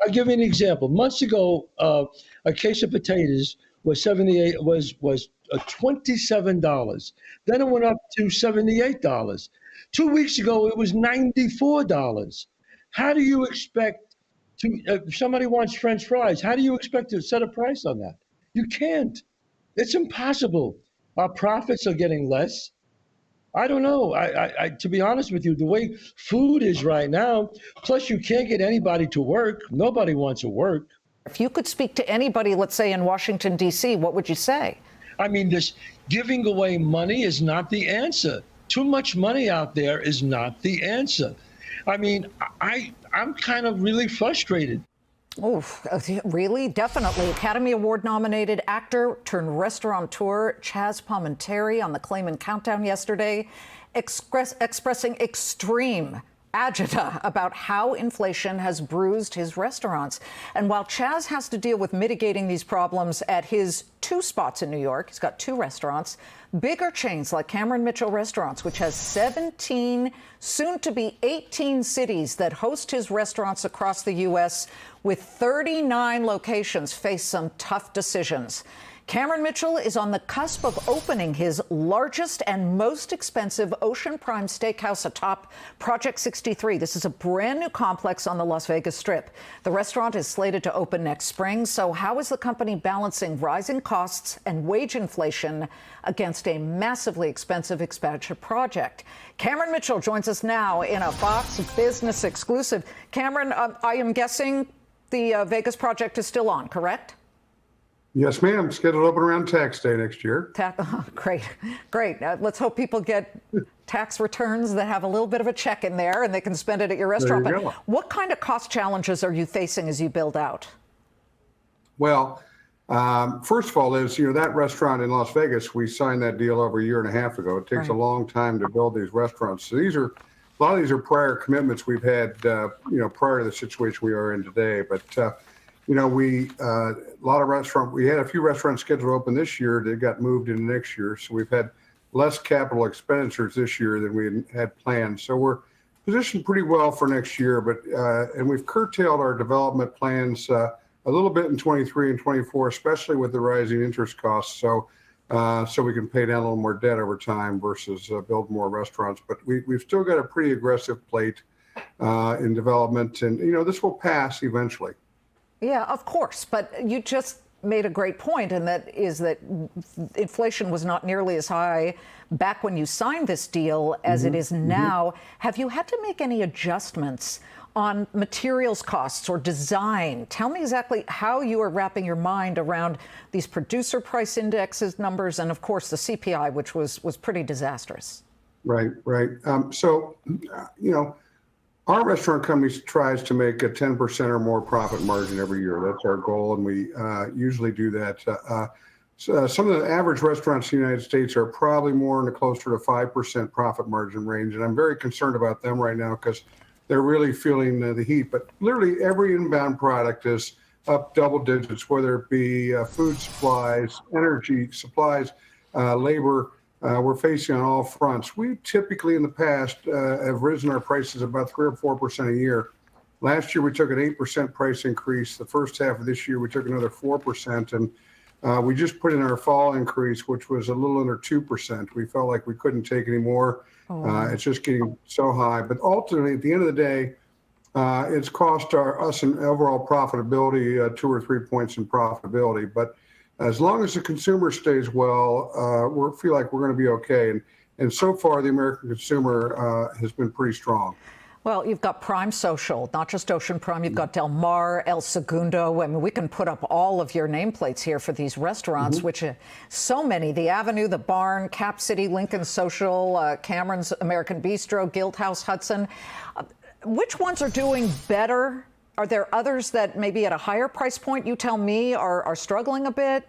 I'll give you an example. Months ago, a case of potatoes was $27. Then it went up to $78. 2 weeks ago, it was $94. How do you expect to? If somebody wants French fries, how do you expect to set a price on that? You can't. It's impossible. Our profits are getting less. I don't know. To be honest with you, the way food is right now, plus you can't get anybody to work. Nobody wants to work. If you could speak to anybody, let's say in Washington, D.C., what would you say? I mean, this giving away money is not the answer. Too much money out there is not the answer. I mean, I'm kind of really frustrated. Oh, really? Definitely. Academy Award nominated actor turned restaurateur Chaz Palminteri on the Claman Countdown yesterday, expressing extreme agita about how inflation has bruised his restaurants. And while Chaz has to deal with mitigating these problems at his 2 spots in New York, he's got 2 restaurants, bigger chains like Cameron Mitchell Restaurants, which has 17, soon to be 18 cities that host his restaurants across the U.S., with 39 locations, face some tough decisions. Cameron Mitchell is on the cusp of opening his largest and most expensive Ocean Prime Steakhouse atop Project 63. This is a brand new complex on the Las Vegas Strip. The restaurant is slated to open next spring. So how is the company balancing rising costs and wage inflation against a massively expensive expansion project? Cameron Mitchell joins us now in a Fox Business exclusive. Cameron, I am guessing the Vegas project is still on, correct? Yes, ma'am. Scheduled to open around tax day next year. Great. Let's hope people get tax returns that have a little bit of a check in there and they can spend it at your restaurant. There you But go. what kind of cost challenges are you facing as you build out? Well, first of all, that restaurant in Las Vegas, we signed that deal over a year and a half ago. It takes a long time to build these restaurants. So a lot of these are prior commitments we've had, prior to the situation we are in today. But we had a few restaurants scheduled to open this year that got moved into next year. So we've had less capital expenditures this year than we had planned. So we're positioned pretty well for next year, and we've curtailed our development plans a little bit in 23 and 24, especially with the rising interest costs. So we can pay down a little more debt over time versus build more restaurants. But we've still got a pretty aggressive plate in development, and this will pass eventually. Yeah, of course. But you just made a great point, and that is that inflation was not nearly as high back when you signed this deal as it is now. Have you had to make any adjustments on materials costs or design? Tell me exactly how you are wrapping your mind around these producer price indexes numbers and, of course, the CPI, which was pretty disastrous. Right. Our restaurant company tries to make a 10% or more profit margin every year. That's our goal, and we usually do that. So some of the average restaurants in the United States are probably more in the closer to 5% profit margin range, and I'm very concerned about them right now because they're really feeling the heat. But literally every inbound product is up double digits, whether it be food supplies, energy supplies, labor. We're facing on all fronts. We typically in the past have risen our prices about 3 or 4% a year. Last year, we took an 8% price increase. The first half of this year, we took another 4%. And we just put in our fall increase, which was a little under 2%. We felt like we couldn't take any more. It's just getting so high. But ultimately, at the end of the day, it's cost us an overall profitability, 2 or 3 points in profitability. But as long as the consumer stays well, we feel like we're going to be okay. And so far, the American consumer has been pretty strong. Well, you've got Prime Social, not just Ocean Prime. You've got Del Mar, El Segundo. I mean, we can put up all of your nameplates here for these restaurants, which are so many. The Avenue, The Barn, Cap City, Lincoln Social, Cameron's American Bistro, Guild House, Hudson. Which ones are doing better? Are there others that maybe at a higher price point, you tell me, are struggling a bit?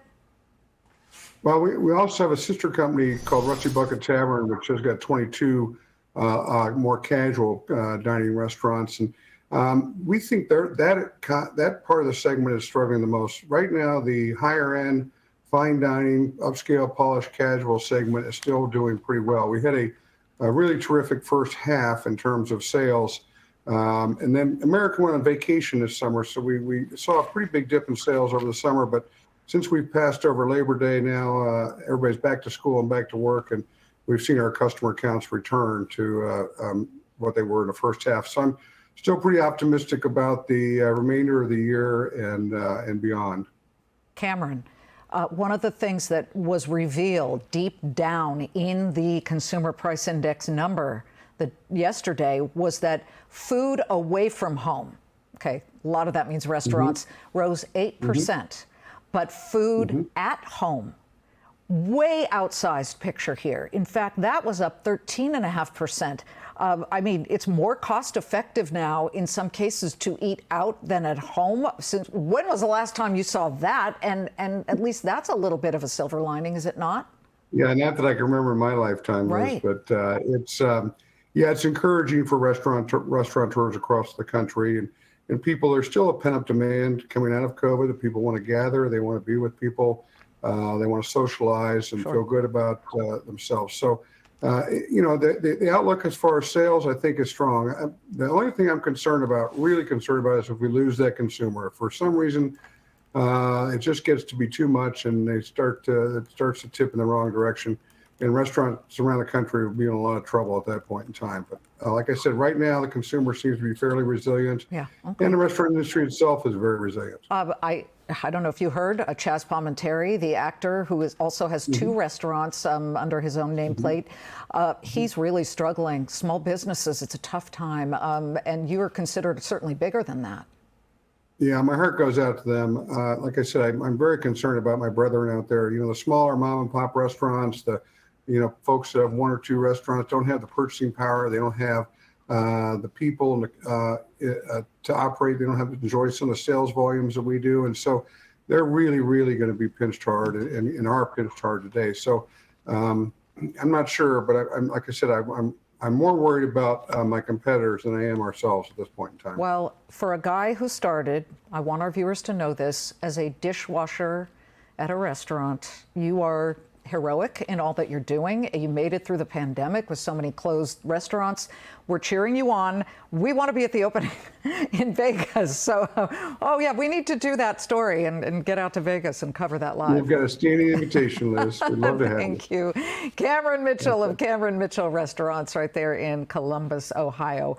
Well, we also have a sister company called Rusty Bucket Tavern, which has got 22 more casual dining restaurants. And we think that part of the segment is struggling the most. Right now, the higher end, fine dining, upscale, polished, casual segment is still doing pretty well. We had a really terrific first half in terms of sales. And then America went on vacation this summer, so we saw a pretty big dip in sales over the summer. But since we've passed over Labor Day now, everybody's back to school and back to work, and we've seen our customer counts return to what they were in the first half. So I'm still pretty optimistic about the remainder of the year and beyond. Cameron, one of the things that was revealed deep down in the Consumer Price Index number yesterday was that food away from home, okay, a lot of that means restaurants, rose 8%, but food at home, way outsized picture here. In fact, that was up 13.5%. I mean, it's more cost effective now in some cases to eat out than at home. Since when was the last time you saw that? And at least that's a little bit of a silver lining, is it not? Yeah, not that I can remember in my lifetime, Liz, Right. but it's encouraging for restaurateurs across the country, and people. There's still a pent-up demand coming out of COVID. That people want to gather, they want to be with people, they want to socialize and feel good about themselves. So, the outlook as far as sales, I think, is strong. The only thing I'm really concerned about, is if we lose that consumer. If for some reason it just gets to be too much and it starts to tip in the wrong direction, and restaurants around the country will be in a lot of trouble at that point in time. But like I said, right now the consumer seems to be fairly resilient, and the restaurant industry itself is very resilient. I don't know if you heard, Chaz Palminteri, the actor who also has two restaurants under his own nameplate. He's really struggling. Small businesses, it's a tough time, and you are considered certainly bigger than that. Yeah, my heart goes out to them. Like I said, I'm very concerned about my brethren out there. The smaller mom and pop restaurants, the folks that have one or two restaurants don't have the purchasing power. They don't have the people to operate. They don't have to enjoy some of the sales volumes that we do. And so they're really, really going to be pinched hard and are pinched hard today. So I'm not sure, but like I said, I'm more worried about my competitors than I am ourselves at this point in time. Well, for a guy who started, I want our viewers to know this, as a dishwasher at a restaurant, you are heroic in all that you're doing. You made it through the pandemic with so many closed restaurants. We're cheering you on. We want to be at the opening in Vegas. So, we need to do that story and get out to Vegas and cover that live. We've got a standing invitation, Liz. We'd love to have you. Thank you. Cameron Mitchell of Cameron Mitchell Restaurants right there in Columbus, Ohio.